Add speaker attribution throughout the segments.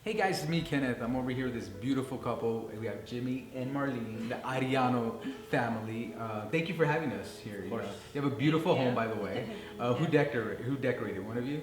Speaker 1: Hey guys, it's me, Kenneth. I'm over here with this beautiful couple. We have Jimmy and Marlene, the Ariano family. Thank you for having us here. You have a beautiful home, by the way. Who decorated? One of you?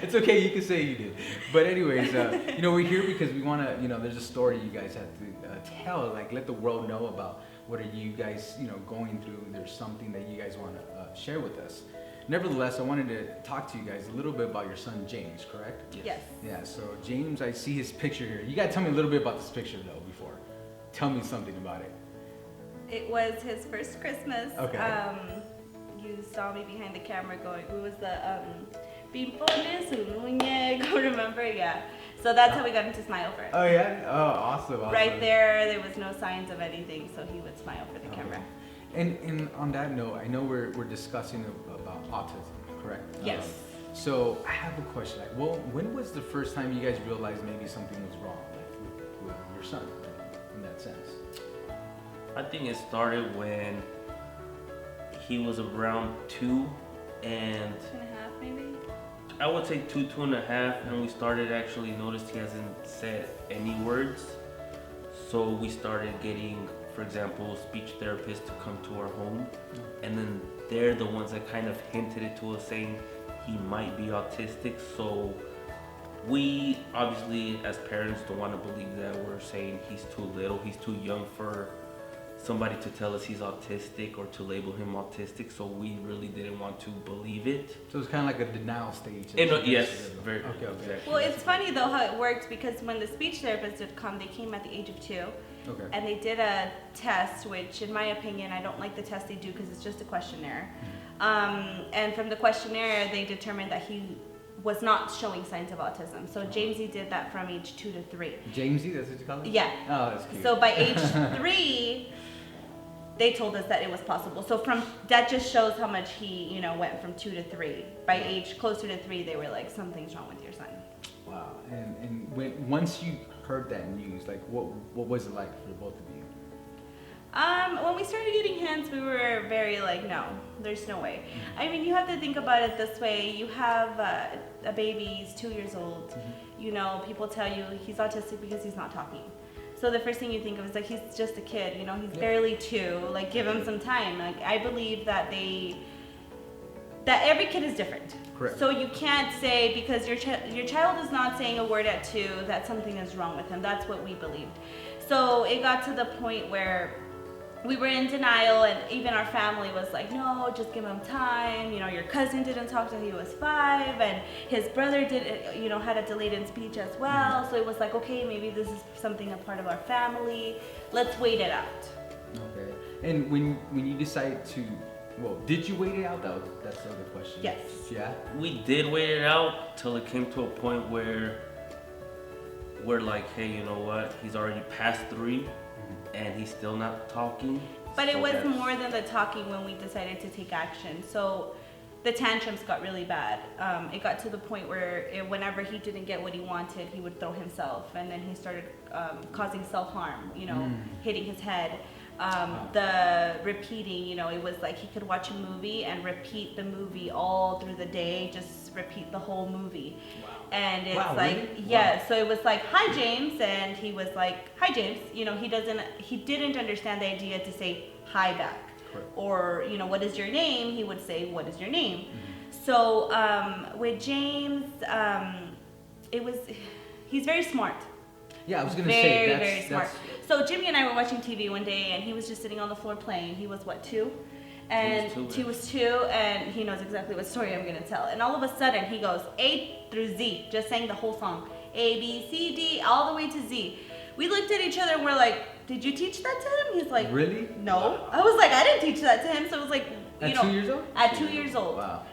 Speaker 1: It's okay, you can say you did. But anyways, we're here because we want to, there's a story you guys have to tell, like let the world know about what are you guys, going through. There's something that you guys want to share with us. Nevertheless, I wanted to talk to you guys a little bit about your son, James, correct?
Speaker 2: Yes.
Speaker 1: Yeah, so James, I see his picture here. You gotta tell me a little bit about this picture though before. Tell me something about it.
Speaker 2: It was his first Christmas.
Speaker 1: Okay.
Speaker 2: You saw me behind the camera going, it was the Pimpones, muñeco, remember? Yeah. So that's how we got him to smile first.
Speaker 1: Oh yeah? Oh, awesome.
Speaker 2: Right there was no signs of anything, so he would smile for the camera.
Speaker 1: And on that note, I know we're discussing about autism, correct?
Speaker 2: Yes.
Speaker 1: So I have a question. Like, well, when was the first time you guys realized maybe something was wrong, like with your son, in that sense?
Speaker 3: I think it started when he was around 2 and
Speaker 2: 2.5 maybe?
Speaker 3: I would say 2.5, and we started actually noticed he hasn't said any words. So we started getting, for example, speech therapists to come to our home, and then they're the ones that kind of hinted it to us saying he might be autistic. So we obviously as parents don't want to believe that. We're saying he's too little, he's too young for somebody to tell us he's autistic or to label him autistic, so we really didn't want to believe it.
Speaker 1: So it's kind of like a denial stage.
Speaker 3: Yes, very
Speaker 1: okay.
Speaker 3: exactly.
Speaker 2: Well, it's funny though how it worked, because when the speech therapists did come, they came at the age of 2.
Speaker 1: Okay.
Speaker 2: And they did a test, which in my opinion, I don't like the test they do because it's just a questionnaire. And from the questionnaire, they determined that he was not showing signs of autism. So Jamesy did that from age 2 to 3.
Speaker 1: Jamesy, that's what you call it?
Speaker 2: Yeah.
Speaker 1: Oh, that's cute.
Speaker 2: So by age 3, they told us that it was possible. So from that just shows how much he, went from 2 to 3. By age closer to 3, they were like, something's wrong with your son.
Speaker 1: Wow. And once you heard that news, like what was it like for both of you?
Speaker 2: When we started getting hints, we were very like, no, there's no way. I mean, you have to think about it this way. You have a baby, he's 2 years old. People tell you he's autistic because he's not talking. So the first thing you think of is like, he's just a kid, he's barely 2, like give him some time. Like I believe that that every kid is different.
Speaker 1: Correct.
Speaker 2: So you can't say because your child is not saying a word at 2 that something is wrong with him. That's what we believed. So it got to the point where we were in denial, and even our family was like, no, just give him time. Your cousin didn't talk till he was 5, and his brother had a delayed in speech as well. So it was like, okay, maybe this is something a part of our family. Let's wait it out.
Speaker 1: Okay. And when you decided to, did you wait it out though? That's the other question.
Speaker 2: Yes.
Speaker 1: Yeah?
Speaker 3: We did wait it out till it came to a point where we're like, hey, you know what? He's already past 3 and he's still not talking.
Speaker 2: But it was more than the talking when we decided to take action. So the tantrums got really bad. It got to the point where whenever he didn't get what he wanted, he would throw himself, and then he started causing self-harm, hitting his head. The repeating, it was like he could watch a movie and repeat the movie all through the day, just repeat the whole movie.
Speaker 1: Wow.
Speaker 2: And it's
Speaker 1: really?
Speaker 2: yeah,
Speaker 1: Wow.
Speaker 2: so it was like, hi James, and he was like, hi James. He didn't understand the idea to say hi back.
Speaker 1: Correct.
Speaker 2: Or, what is your name? He would say, what is your name? So with James, he's very smart.
Speaker 1: Yeah, I was gonna say that's
Speaker 2: very smart. So Jimmy and I were watching TV one day, and he was just sitting on the floor playing. He was what, 2? And he was 2, and he knows exactly what story I'm gonna tell. And all of a sudden, he goes A through Z, just saying the whole song, A, B, C, D, all the way to Z. We looked at each other and we're like, did you teach that to him? He's like,
Speaker 1: really?
Speaker 2: No.
Speaker 1: Wow.
Speaker 2: I was like, I didn't teach that to him. So it was like,
Speaker 1: At 2 years old?
Speaker 2: At 2 years old.
Speaker 1: Wow.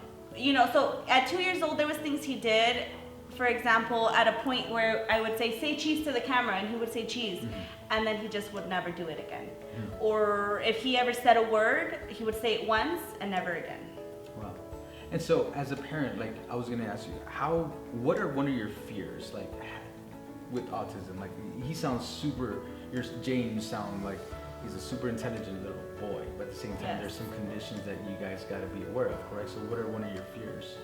Speaker 2: So at 2 years old, there was things he did. For example, at a point where I would say cheese to the camera, and he would say cheese, and then he just would never do it again. Or if he ever said a word, he would say it once and never again.
Speaker 1: Wow. And so as a parent, like I was gonna ask you, what are one of your fears, like with autism? Like James sound like he's a super intelligent little boy, but at the same time,
Speaker 2: Yes.
Speaker 1: there's some conditions that you guys gotta be aware of, correct? So what are one of your fears?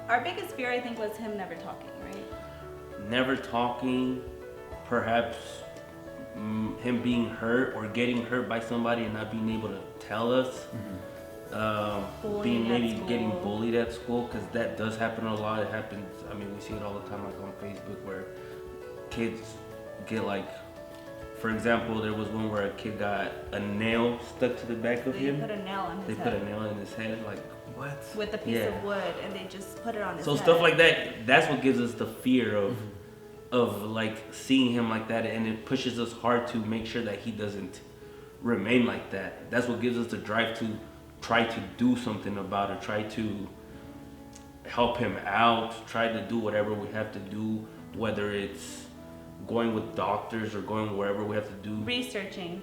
Speaker 2: Our biggest fear, I think, was him never talking, right?
Speaker 3: Never talking, perhaps him being hurt or getting hurt by somebody and not being able to tell us. Being maybe getting bullied at school, because that does happen a lot. It happens, I mean, we see it all the time, like on Facebook, where kids get like, for example, there was one where a kid got a nail stuck to the back of him.
Speaker 2: They put a nail on his
Speaker 3: They
Speaker 2: head.
Speaker 3: put a nail in his head, like what?
Speaker 2: With a piece of wood, and they just put it on his
Speaker 3: so
Speaker 2: head.
Speaker 3: stuff like that, that's what gives us the fear of like seeing him like that, and it pushes us hard to make sure that he doesn't remain like that. That's what gives us the drive to try to do something about it, try to help him out, try to do whatever we have to do, whether it's going with doctors or going wherever we have to do. Researching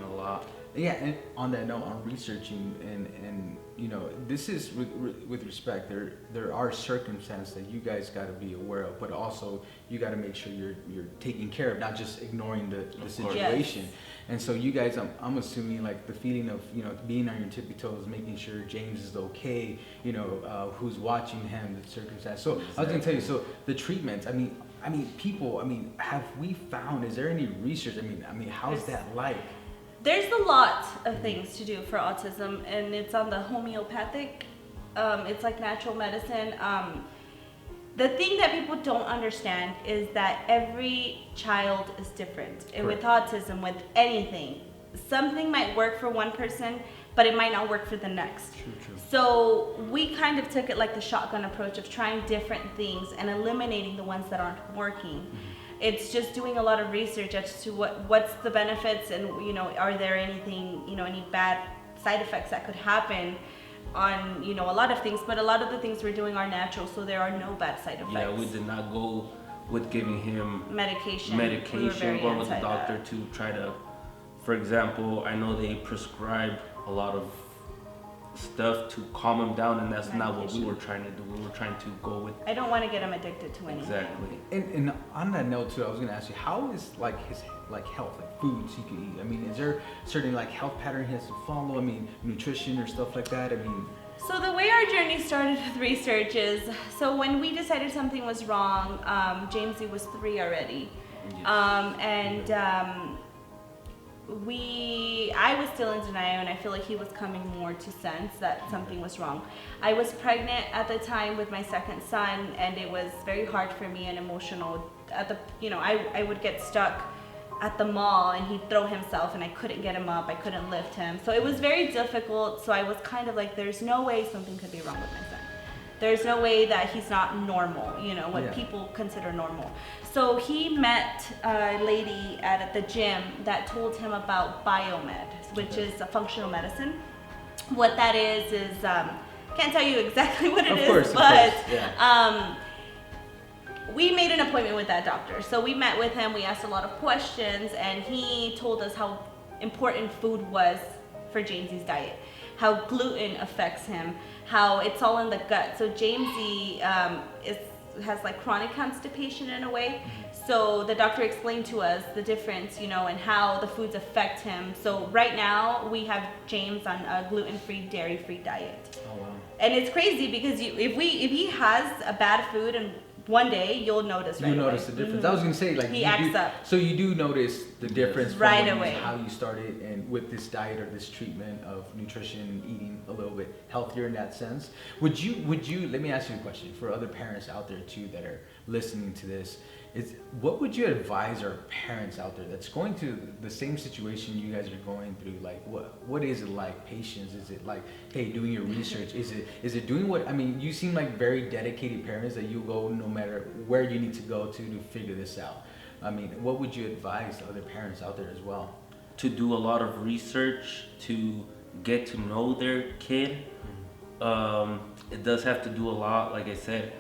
Speaker 3: a lot.
Speaker 1: Yeah, and on that note, on researching, and you know, this is with respect. There are circumstances that you guys got to be aware of, but also you got to make sure you're taking care of, not just ignoring the situation.
Speaker 2: Yes.
Speaker 1: And so you guys, I'm assuming like the feeling of, you know, being on your tippy toes, making sure James is okay, you know, who's watching him, the circumstance. So I was gonna tell you, so the treatments. I mean, people. I mean, have we found? Is there any research? I mean, how's that like?
Speaker 2: There's a lot of things to do for autism, and it's on the homeopathic. It's like natural medicine. The thing that people don't understand is that every child is different. And with autism, with anything, something might work for one person, but it might not work for the next.
Speaker 1: True.
Speaker 2: So we kind of took it like the shotgun approach of trying different things and eliminating the ones that aren't working.
Speaker 1: Mm-hmm.
Speaker 2: It's just doing a lot of research as to what's the benefits, and you know, are there anything, you know, any bad side effects that could happen on, you know, a lot of things. But a lot of the things we're doing are natural, so there are no bad side effects.
Speaker 3: Yeah, we did not go with giving him
Speaker 2: medication,
Speaker 3: going with the doctor to try to, for example, I know they prescribe a lot of stuff to calm him down, and that's not what we were trying to do. We were trying to go with,
Speaker 2: I don't want to get him addicted to anything.
Speaker 3: exactly.
Speaker 1: And on that note too, I was gonna ask you, how is like his like health, like foods he can eat? I mean, is there certain like health pattern he has to follow? I mean, nutrition or stuff like that? I mean.
Speaker 2: So the way our journey started with research is, so when we decided something was wrong, Jamesy was 3 already.
Speaker 3: Yes.
Speaker 2: I was still in denial, and I feel like he was coming more to sense that something was wrong. I was pregnant at the time with my second son, and it was very hard for me and emotional. I would get stuck at the mall, and he'd throw himself, and I couldn't get him up, I couldn't lift him. So it was very difficult. So I was kind of like, there's no way something could be wrong with my son. There's no way that he's not normal, you know, what people consider normal. So he met a lady at the gym that told him about biomed, which is a functional medicine. What that is can't tell you exactly what it is, but we made an appointment with that doctor. So we met with him, we asked a lot of questions, and he told us how important food was for Jamesy's diet, how gluten affects him, how it's all in the gut. So Jamesy has like chronic constipation in a way. So the doctor explained to us the difference, you know, and how the foods affect him. So right now we have James on a gluten-free, dairy-free diet.
Speaker 1: Oh wow.
Speaker 2: And it's crazy because if he has a bad food and one day you'll notice right away.
Speaker 1: Notice the difference. I was gonna say, like,
Speaker 2: he acts up.
Speaker 1: So you do notice the difference from
Speaker 2: right away.
Speaker 1: how you started and with this diet or this treatment of nutrition and eating a little bit healthier in that sense. Would you let me ask you a question for other parents out there too that are listening to this. What would you advise our parents out there that's going through the same situation you guys are going through? Like, what is it like? Patience? Is it like, hey, doing your research? Is it doing what? I mean, you seem like very dedicated parents that you go no matter where you need to go to figure this out. I mean, what would you advise other parents out there as well?
Speaker 3: To do a lot of research to get to know their kid. It does have to do a lot, like I said.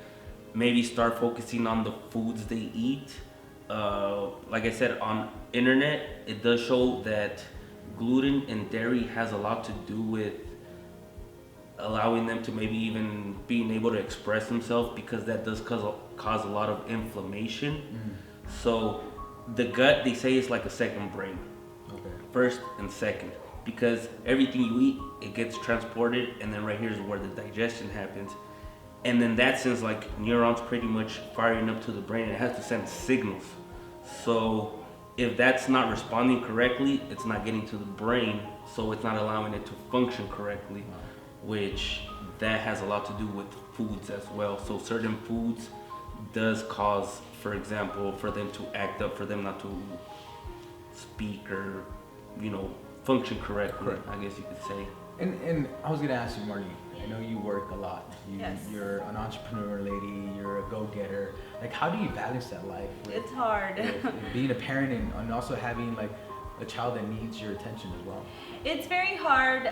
Speaker 3: Maybe start focusing on the foods they eat. Like I said, on internet, it does show that gluten and dairy has a lot to do with allowing them to maybe even being able to express themselves, because that does cause a lot of inflammation. So the gut, they say, is like a second brain.
Speaker 1: Okay.
Speaker 3: First and second, because everything you eat, it gets transported, and then right here is where the digestion happens. and then that sends like neurons pretty much firing up to the brain. It has to send signals. So if that's not responding correctly, it's not getting to the brain, so it's not allowing it to function correctly, which that has a lot to do with foods as well. So certain foods does cause, for example, for them to act up, for them not to speak or, function correctly.
Speaker 1: Correct.
Speaker 3: I guess you could say.
Speaker 1: And I was gonna ask you, Marlene, I know you work a lot.
Speaker 2: Yes.
Speaker 1: You're an entrepreneur lady, you're a go-getter. Like, how do you balance that life with,
Speaker 2: It's hard.
Speaker 1: with being a parent and also having like a child that needs your attention as well?
Speaker 2: It's very hard.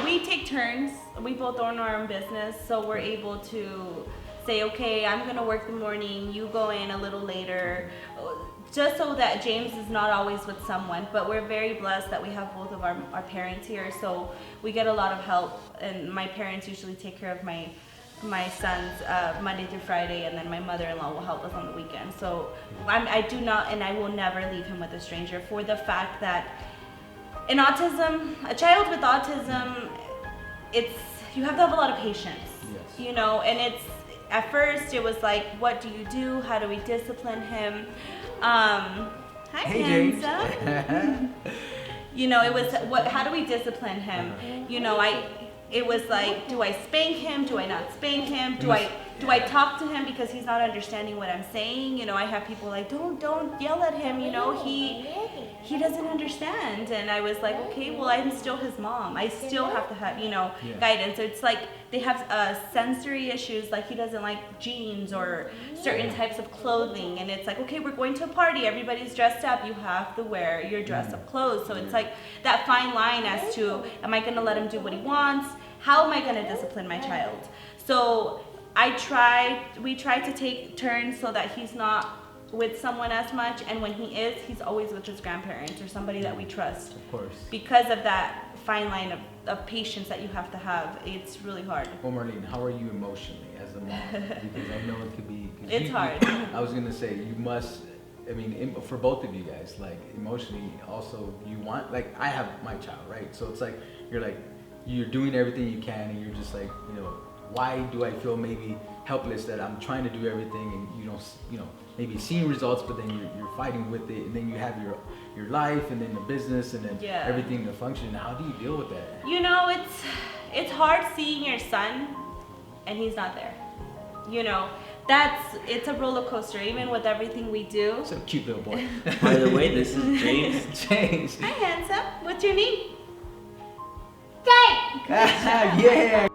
Speaker 2: We take turns. We both own our own business, so we're able to say, okay, I'm gonna work the morning, you go in a little later, just so that James is not always with someone. But we're very blessed that we have both of our parents here, so we get a lot of help. And my parents usually take care of my sons Monday through Friday, and then my mother-in-law will help us on the weekend. So I do not, and I will never leave him with a stranger, for the fact that in autism, a child with autism, you have to have a lot of patience.
Speaker 1: Yes.
Speaker 2: And it's, at first it was like, what do you do? How do we discipline him? Hi,
Speaker 1: Hey, James.
Speaker 2: handsome. It was, how do we discipline him? It was like, do I spank him? Do I not spank him? Do I talk to him because he's not understanding what I'm saying? I have people like, don't yell at him. He doesn't understand. And I was like, okay, well, I'm still his mom. I still have to have, guidance. So it's like they have sensory issues, like he doesn't like jeans or certain types of clothing. And it's like, okay, we're going to a party. Everybody's dressed up. You have to wear your dress up clothes. So it's like that fine line as to, am I going to let him do what he wants? How am I going to discipline my child? So we try to take turns so that he's not with someone as much, and when he is, he's always with his grandparents or somebody that we trust.
Speaker 1: Of course.
Speaker 2: Because of that fine line of patience that you have to have, it's really hard.
Speaker 1: Well, Marlene, how are you emotionally as a mom? Because I know it could be.
Speaker 2: It's hard.
Speaker 1: I was gonna say you must. For both of you guys, like emotionally, also you want. Like I have my child, right? So it's like you're doing everything you can, and you're just like, why do I feel maybe helpless that I'm trying to do everything and you don't, maybe seeing results, but then you're fighting with it, and then you have your life, and then the business, and then everything to function. How do you deal with that?
Speaker 2: It's hard seeing your son and he's not there. It's a roller coaster, even with everything we do.
Speaker 1: So cute little boy.
Speaker 3: By the way, this is James.
Speaker 1: James.
Speaker 2: Hi, handsome. What's your name?
Speaker 1: Yeah.